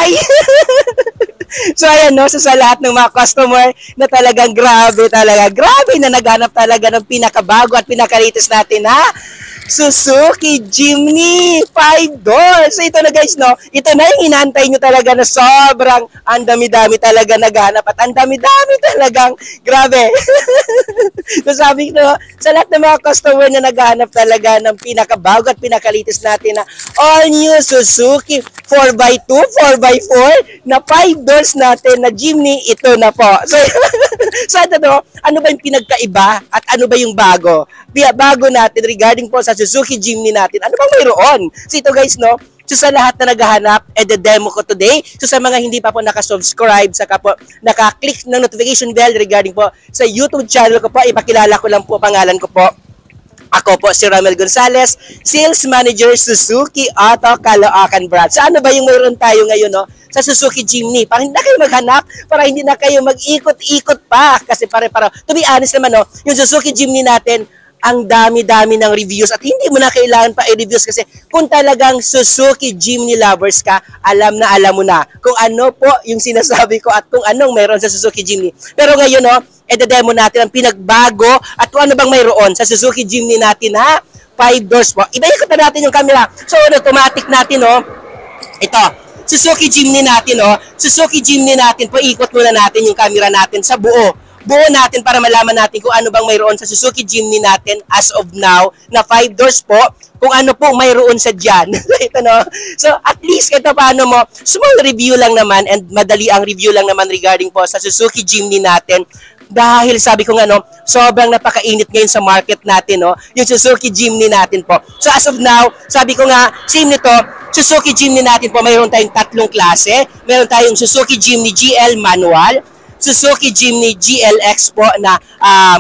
Hi! So ayan no, so sa lahat ng mga customer na talagang grabe na naghanap talaga ng pinakabago at pinaka-latest natin na Suzuki Jimny 5 doors. So ito na guys no, ito na yung inantay nyo talaga na sobrang ang dami-dami talaga naghanap at ang dami-dami talagang grabe. So sabi ko, sa lahat ng mga customer na naghanap talaga ng pinakabago at pinaka-latest natin na all new Suzuki 4x2, 4x4 na 5 doors natin na Jimny, ito na po. So, ano ba yung pinagkaiba at ano ba yung bago? Bago natin regarding po sa Suzuki Jimny natin, ano bang mayroon? So ito guys, no? So sa lahat na naghahanap, demo ko today. So sa mga hindi pa po nakasubscribe, saka po naka-click ng notification bell regarding po sa YouTube channel ko po, ipakilala ko lang po pangalan ko po. Ako po si Ramel Gonzalez, Sales Manager Suzuki Auto Caloocan Branch. So ano ba yung mayroon tayo ngayon, no? Sa Suzuki Jimny, para hindi na kayo maghanap, para hindi na kayo mag-ikot-ikot pa. Kasi para to be honest naman, no, yung Suzuki Jimny natin, ang dami-dami ng reviews at hindi mo na kailangan pa i-reviews kasi kung talagang Suzuki Jimny lovers ka, alam mo na kung ano po yung sinasabi ko at kung anong meron sa Suzuki Jimny. Pero ngayon, no, demo natin ang pinagbago at kung ano bang mayroon sa Suzuki Jimny natin na 5 doors po. Iba-ikot na natin yung camera. So, automatic natin, no, ito, Suzuki Jimny natin, no, Suzuki Jimny natin po, ikot muna natin yung camera natin sa buo natin para malaman natin kung ano bang mayroon sa Suzuki Jimny natin as of now na 5 doors po, kung ano po mayroon sa dyan. Ito no. So at least ito paano mo, small review lang naman and madali ang review lang naman regarding po sa Suzuki Jimny natin. Dahil sabi ko nga no, sobrang napakainit ngayon sa market natin no, yung Suzuki Jimny natin po. So as of now, sabi ko nga, same nito, Suzuki Jimny natin po, mayroon tayong tatlong klase. Meron tayong Suzuki Jimny GL manual, Suzuki Jimny GLX po na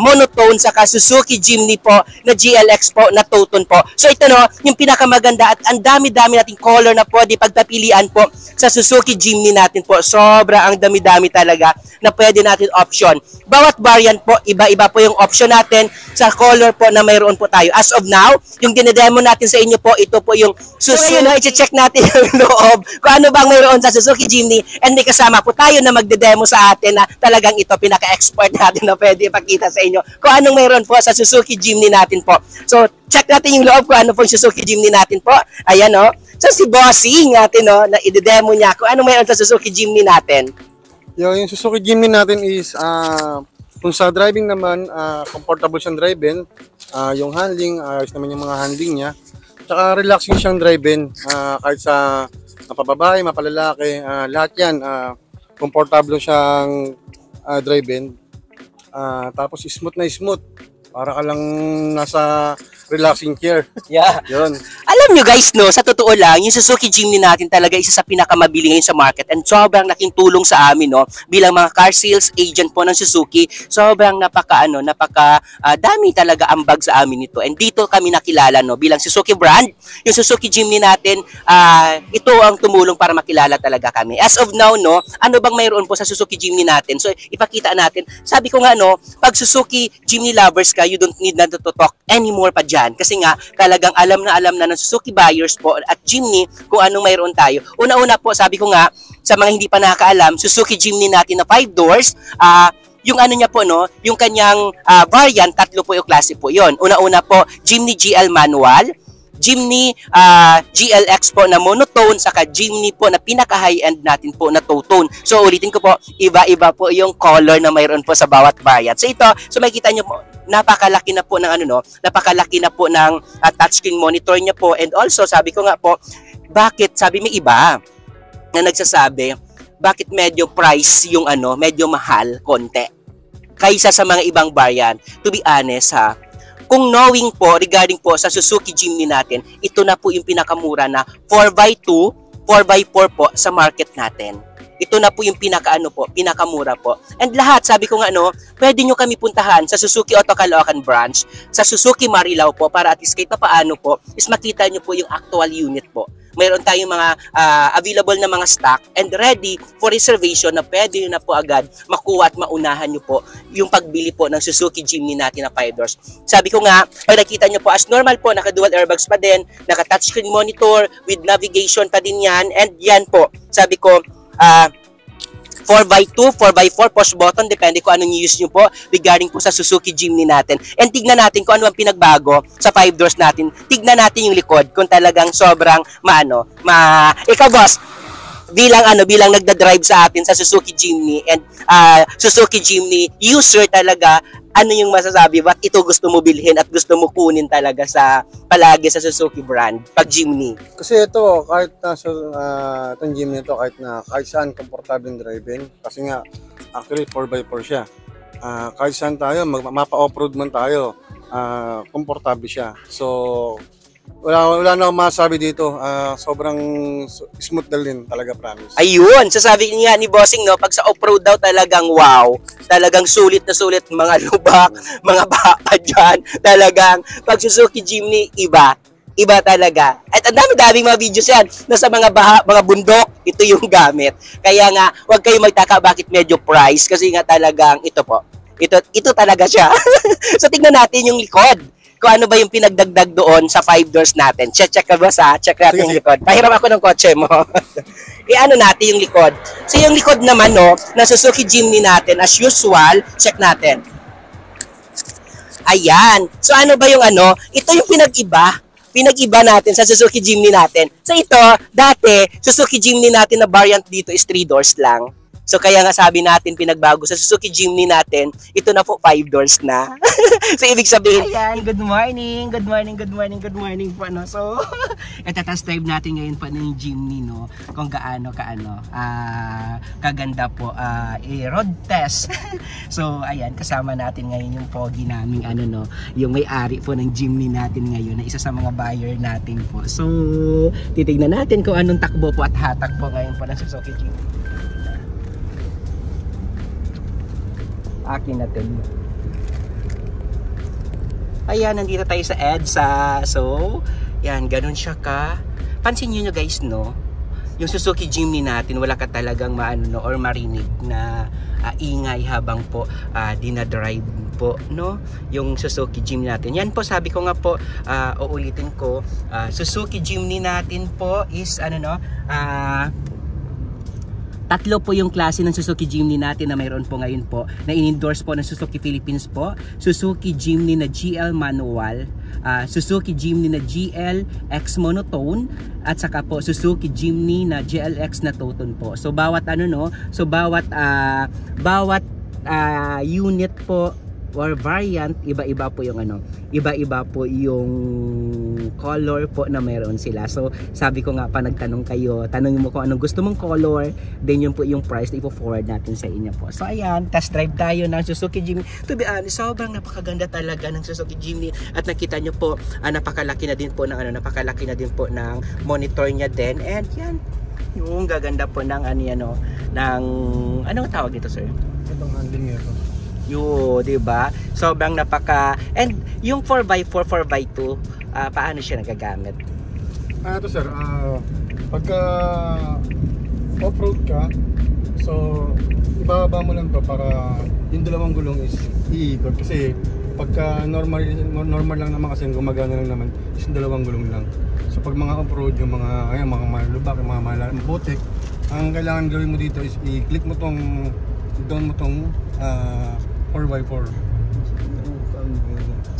monotone, saka Suzuki Jimny po na GLX po na two-tone po. So ito no, yung pinakamaganda at ang dami-dami nating color na pwede pagpapilian po sa Suzuki Jimny natin po. Sobra ang dami-dami talaga na pwede natin option. Bawat variant po, iba-iba po yung option natin sa color po na mayroon po tayo. As of now, yung dinedemo natin sa inyo po, ito po yung Suzuki. So yun, i-check natin yung loob kung ano bang mayroon sa Suzuki Jimny and may kasama po tayo na magdedemo sa atin na talagang ito pinaka-expert natin na pwede ipakita sa inyo kung anong mayroon po sa Suzuki Jimny natin po. So, check natin yung loob kung ano po yung Suzuki Jimny natin po. Ayan o. So, si Bossing natin o, na i-demo niya kung anong mayroon sa Suzuki Jimny natin. Yung Suzuki Jimny natin is, kung sa driving naman, comfortable siyang drive-in. Yung handling, ayos naman yung mga handling niya. Tsaka relaxing siyang drive-in. Kahit sa mapababae, mapalalaki, lahat yan, komportable siyang drive-in. Tapos smooth na smooth. Para ka lang nasa relaxing chair. Yeah. Yun. Alam nyo guys, no, sa totoo lang, yung Suzuki Jimny natin talaga isa sa pinakamabili ngayon sa market and sobrang laking tulong sa amin, no, bilang mga car sales agent po ng Suzuki. Sobrang dami talaga ambag sa amin ito. And dito kami nakilala, no, bilang Suzuki brand, yung Suzuki Jimny natin, ito ang tumulong para makilala talaga kami. As of now, no, ano bang mayroon po sa Suzuki Jimny natin? So, ipakita natin. Sabi ko nga, no, pag Suzuki Jimny lovers ka, you don't need na to talk anymore pa dyan. Kasi nga, talagang alam na ng Suzuki buyers po at Jimny kung anong mayroon tayo. Una-una po, sabi ko nga, sa mga hindi pa nakakaalam, Suzuki Jimny natin na 5 doors, yung ano niya po, no, yung kanyang variant, tatlo po yung klase po yon. Una-una po, Jimny GL manual, Jimny GLX po na monotone, saka Jimny po na pinaka-high-end natin po na two-tone. So ulitin ko po, iba-iba po yung color na mayroon po sa bawat variant. So ito, so makikita nyo po, napakalaki na po ng napakalaki na po ng touchscreen monitor niya po. And also, sabi ko nga po, bakit sabi may iba na nagsasabi, bakit medyo price yung medyo mahal konti kaysa sa mga ibang variant? To be honest ha, kung knowing po regarding po sa Suzuki Jimny natin, ito na po yung pinakamura na 4x2, 4x4 po sa market natin. ito na po yung pinakaano po, pinakamura po. And lahat, sabi ko nga pwede nyo kami puntahan sa Suzuki Auto Caloocan branch, sa Suzuki Marilao po, para at least kahit paano po, is makita nyo po yung actual unit po. Mayroon tayong mga available na mga stock and ready for reservation na pwede nyo na po agad makuha at maunahan nyo po yung pagbili po ng Suzuki Jimny natin na 5 doors. Sabi ko nga, pag nakita nyo po as normal po, naka-dual airbags pa din, naka-touchscreen monitor with navigation pa din yan, and yan po, sabi ko, 4x2, 4x4 push button, depende kung anong use nyo po regarding po sa Suzuki Jimny natin. And tignan natin kung ano ang pinagbago sa 5 doors natin. Tignan natin yung likod kung talagang sobrang ikaw boss, bilang nagda-drive sa atin sa Suzuki Jimny and Suzuki Jimny user talaga, ano yung masasabi, ba't ito gusto mo bilhin at gusto mo kunin talaga palagi sa Suzuki brand pag Jimny? Kasi ito, kahit itong Jimny ito, kahit saan komportable driving, kasi nga, actually 4x4 siya. Kahit saan tayo, mapa-off-road man tayo, komportable siya. So, wala na akong masabi dito. Sobrang smooth din talaga, promise. Ayun, sasabi niya ni Bossing, pag sa off-road daw talagang wow. Talagang sulit na sulit, mga lubak, mga baka dyan. Talagang pag Suzuki Jimny, iba talaga. At ang dami-daming mga videos yan. Nasa mga bundok, ito yung gamit. Kaya nga, huwag kayo magtaka bakit medyo price. Kasi nga talagang ito po. Ito talaga siya. So tignan natin yung likod. Kung ano ba yung pinagdagdag doon sa 5 doors natin. Check ka ba check natin yung likod. Pahiram ako ng kotse mo. Ano natin yung likod. So yung likod naman na Suzuki Jimny natin, as usual, check natin. Ayan. So ano ba yung ito yung pinag-iba natin sa Suzuki Jimny natin. So ito, dati, Suzuki Jimny natin na variant dito is 3 doors lang. So kaya nga sabi natin pinagbago sa Suzuki Jimny natin, ito na po 5 doors na. So ibig sabihin, ayan, good morning po So, test drive natin ngayon po ng Jimny kung gaano kaganda po road test. So ayan, kasama natin ngayon yung pogi naming yung may-ari po ng Jimny natin ngayon na isa sa mga buyer natin po. So titignan natin kung anong takbo po at hatak po ngayon po ng Suzuki Jimny. Akin natin. Ayan, nandito tayo sa EDSA. So, yan, ganun siya ka. Pansin nyo guys, yung Suzuki Jimny natin, wala ka talagang or marinig na ingay habang po dinadrive po, yung Suzuki Jimny natin. Yan po, sabi ko nga po, uulitin ko, Suzuki Jimny natin po is, tatlo po yung klase ng Suzuki Jimny natin na mayroon po ngayon po na in-endorse po ng Suzuki Philippines po. Suzuki Jimny na GL manual, Suzuki Jimny na GL X monotone, at saka po Suzuki Jimny na GLX na two-tone po. So bawat bawat unit po or variant, iba-iba po yung color po na meron sila. So sabi ko nga pa, nagtanong kayo, tanongin mo kung anong gusto mong color, then yun po yung price na ipo-forward natin sa inyo po. So ayan, test drive tayo ng Suzuki Jimny. To be honest, sobrang napakaganda talaga ng Suzuki Jimny, at nakita nyo po, napakalaki na din po ng monitor niya din, and yan yung gaganda po ng anong tawag dito, sir? Itong handling nito. Diba? Sobrang and yung 4x4, 4x2, paano siya nagagamit? Ito sir, pagka off-road ka, so ibababa mo lang to para yung dalawang gulong is iikot. Kasi pagka normal lang naman, kasi gumagana lang naman is yung dalawang gulong lang. So pag mga off-road, yung mga malubak, yung mga mabutik, ang kailangan gawin mo dito is i-click mo tong 4x4.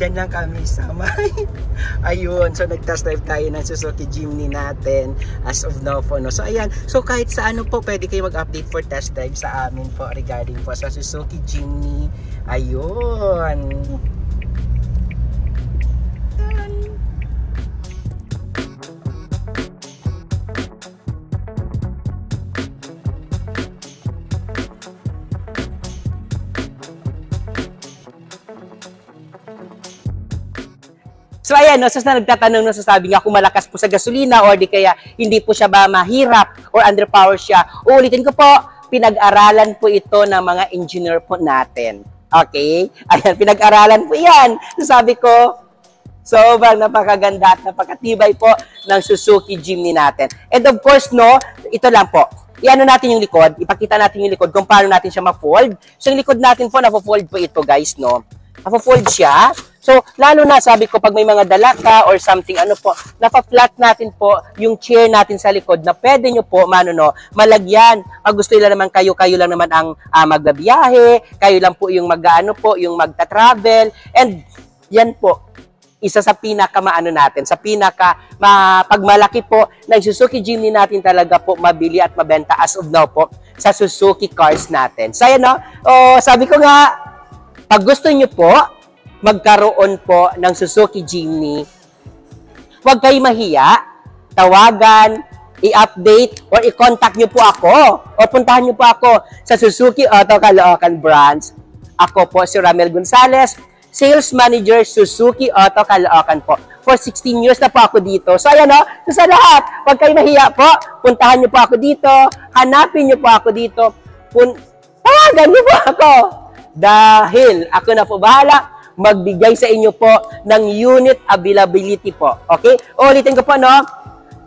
Diyan lang kami sa ayun, so nag-test drive tayo ng Suzuki Jimny natin as of now po, So ayan, so kahit sa po pwede kayo mag-update for test drive sa amin po regarding po sa Suzuki Jimny. Ayun. So ayan, no, so na nagtatanong no, sasabi nga kung malakas po sa gasolina or di kaya hindi po siya ba mahirap or underpower siya. Uulitin ko po, pinag-aralan po ito ng mga engineer po natin. Okay? Ayan, pinag-aralan po yan. Sabi ko, sobrang napakaganda at napakatibay po ng Suzuki Jimny natin. And of course, no, ito lang po. Iano natin yung likod, ipakita natin yung likod kung paano natin siya ma-fold. So yung likod natin po, na-fold po ito guys, no? Na-fold siya. So, lalo na, sabi ko, pag may mga dala ka or something, ano po, napa-flat natin po yung chair natin sa likod na pwede nyo po, malagyan. Pag gusto nila naman kayo lang naman ang magbabiyahe, kayo lang po yung yung magta-travel, and yan po, isa sa natin, sa pag malaki po, ng Suzuki Jimny natin talaga po mabili at mabenta as of now po sa Suzuki cars natin. So, ayan, no? Sabi ko nga, pag gusto nyo po, magkaroon po ng Suzuki Jimny, huwag kayo mahiya, tawagan, i-update, or i-contact nyo po ako, o puntahan nyo po ako sa Suzuki Auto Caloocan branch. Ako po si Ramel Gonzales, Sales Manager, Suzuki Auto Caloocan po. For 16 years na po ako dito. So, ayan o, sa lahat, huwag kayo mahiya po, puntahan nyo po ako dito, hanapin nyo po ako dito, tawagan nyo po ako. Dahil ako na po bahala magbigay sa inyo po ng unit availability po. Okay? Ulitin ko po, no?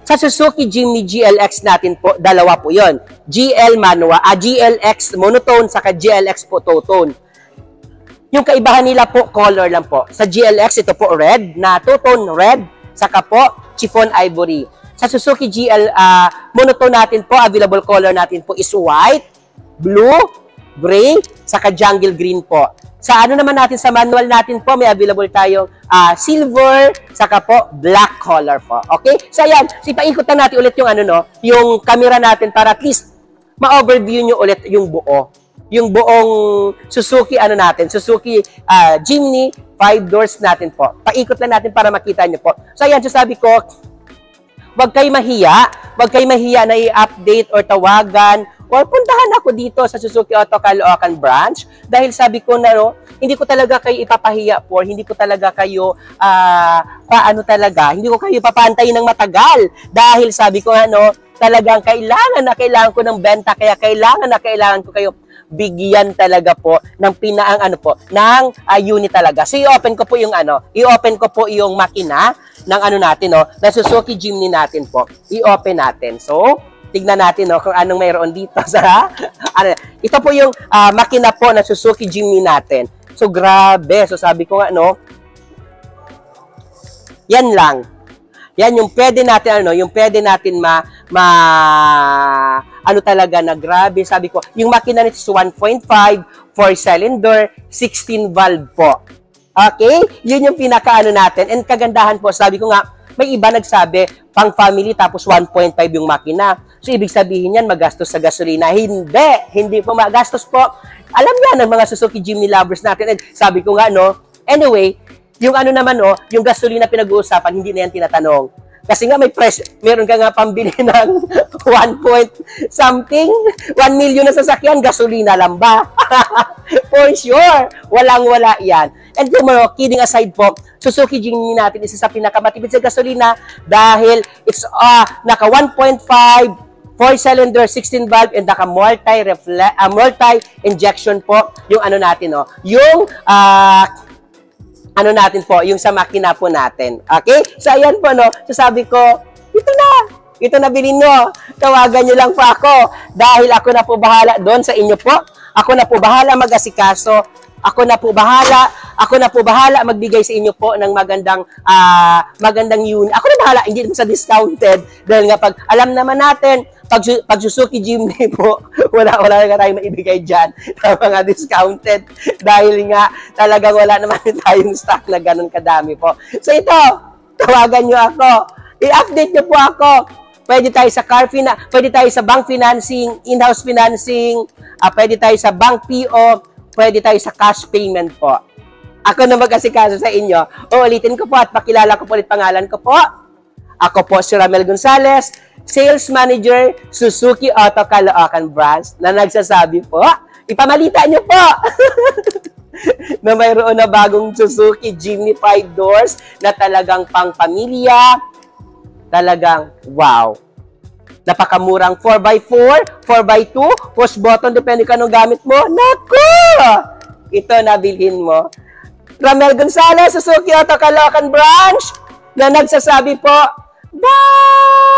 Sa Suzuki Jimny GLX natin po, dalawa po yon. GLX monotone, saka GLX po two-tone. Yung kaibahan nila po, color lang po. Sa GLX, ito po red, na two-tone red, saka po chiffon ivory. Sa Suzuki monotone natin po, available color natin po is white, blue, gray, saka jungle green po. Sa ano naman natin, sa manual natin po, may available tayong silver, saka po black color po. Okay? So ayan, ipaikot na natin ulit yung yung camera natin para at least ma-overview nyo ulit yung buo. Yung buong Suzuki Suzuki Jimny 5 doors natin po. Paikot lang natin para makita nyo po. So ayan, so sabi ko, huwag kayo mahiya na i-update or tawagan or puntahan ako dito sa Suzuki Auto Caloocan branch dahil sabi ko na hindi ko talaga kayo ipapahiya po, hindi ko talaga kayo hindi ko kayo papantayin ng matagal dahil sabi ko talagang kailangan ko ng benta, kaya kailangan ko kayo bigyan talaga po ng ng unit talaga. So i-open ko po yung makina ng natin na Suzuki Jimny natin po. I-open natin. So tignan natin kung anong mayroon dito sa ito po yung makina po na Suzuki Jimny natin. So grabe. So sabi ko nga yan lang. Yan yung pwede natin talaga na grabe. Sabi ko, yung makina nito is 1.5, 4-cylinder, 16 valve po. Okay? Yun yung natin. And kagandahan po, sabi ko nga, may iba nagsabi, pang family tapos 1.5 yung makina. So, ibig sabihin yan, magastos sa gasolina. Hindi po magastos po. Alam yan ng mga Suzuki Jimny lovers natin. And sabi ko nga, anyway, yung yung gasolina pinag-uusapan, hindi na yan tinatanong. Kasi nga meron ka nga pambili ng 1 million na sasakyan, gasolina lang ba? For sure, walang-wala yan. And kidding aside po, Suzuki Jimny natin isa sa pinakamatipid sa gasolina dahil it's naka 1.5, 4-cylinder, 16 valve, and naka multi-injection po yung yung natin po, yung sa makina po natin. Okay? So, ayan po, So, sabi ko, ito na bilhin nyo. Tawagan nyo lang po ako. Dahil ako na po bahala doon sa inyo po. Ako na po bahala mag-asikaso. Ako na po bahala magbigay sa inyo po ng magandang unit. Ako na bahala, hindi naman sa discounted. Dahil nga alam naman natin, pag Suzuki Jimny po, wala na tayong maibigay dyan ng mga discounted. Dahil nga, talagang wala naman tayong stock na ganun kadami po. So ito, tawagan nyo ako. I-update nyo po ako. Pwede tayo sa pwede tayo sa bank financing, in-house financing, pwede tayo sa bank PO, pwede tayo sa cash payment po. Ako na mag-asikaso sa inyo. Uulitin ko po at pakilala ko po ulit pangalan ko po. Ako po si Ramel Gonzales, Sales Manager, Suzuki Auto Caloocan branch na nagsasabi po, ipamalita nyo po. na mayroon na bagong Suzuki Jimny 5 doors na talagang pang pamilya. Talagang wow. Napakamurang 4x4, 4x2, push button, depende ka nung gamit mo. Naku! Ito nabilhin mo. Ramel Gonzalez, Suzuki Auto Caloocan Branch, na nagsasabi po, bye!